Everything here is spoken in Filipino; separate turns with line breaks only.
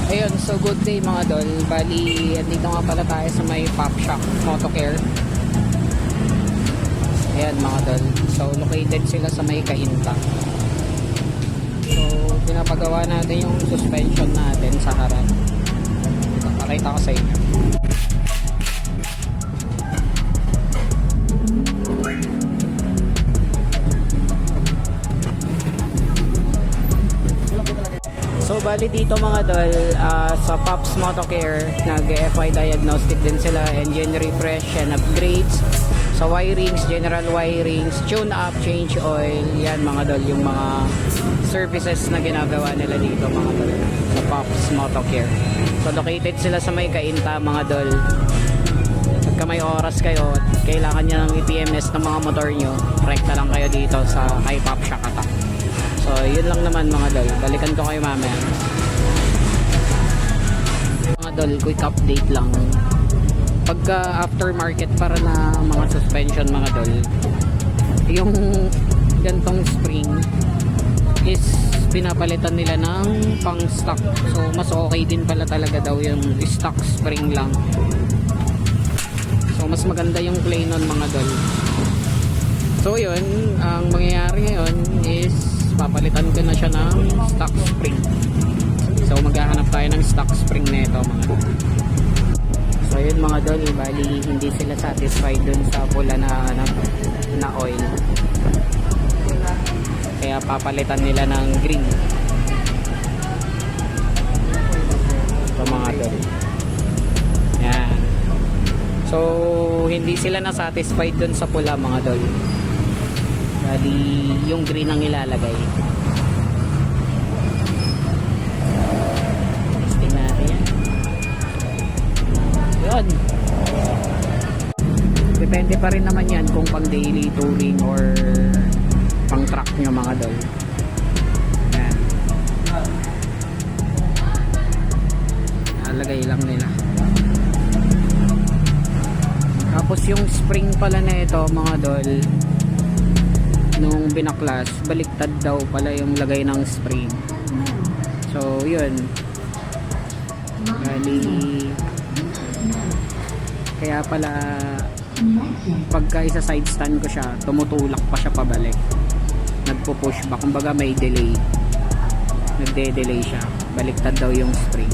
Ayun, so good day mga dol. Bali, andito nga pala tayo sa may Pop Shop Motocare. Ayan mga dol. So located sila sa may Cainta. So pinapagawa natin yung suspension natin sa harap. Pakita ko sa inyo. So bali dito mga dol, sa Pops Motocare, nag-FI diagnostic din sila, engine refresh and upgrades. Sa wirings, general wirings, tune up, change oil, yan mga dol, yung mga services na ginagawa nila dito mga dol, sa Pops Motocare. So located sila sa may Cainta mga dol. Pagka may oras kayo at kailangan nyo ng EPMS ng mga motor nyo, rekta lang kayo dito sa kay Pop Shakata. So yun lang naman mga dol, balikan ko kayo mamaya. Mga dol, quick update lang. Pagka aftermarket para na mga suspension mga dol, yung gantong spring is pinapalitan nila ng pang stock. So mas okay din pala talaga daw yung stock spring lang. So mas maganda yung play nun mga dol. So yun, ang mangyayari ngayon is papalitan ko na siya ng stock spring. So maghahanap tayo ng stock spring nito mga dol. So yun mga dol, bali hindi sila satisfied dun sa pula na oil. Kaya papalitan nila ng green. So mga dol. Yan. So hindi sila na satisfied dun sa pula mga dol. Bali yung green ang ilalagay. Testing natin yan. Yun. Depende pa rin naman yan kung pang daily touring or pang truck nyo mga dol. Yan. Nalagay lang nila. Tapos yung spring pala na ito mga dol, nung binaklas, baliktad daw pala yung lagay ng spring. So yun, bali kaya pala pagka isa side stand ko siya, tumutulak pa siya pabalik, nagpo-push back, kumbaga may delay, nagde-delay siya, baliktad daw yung spring.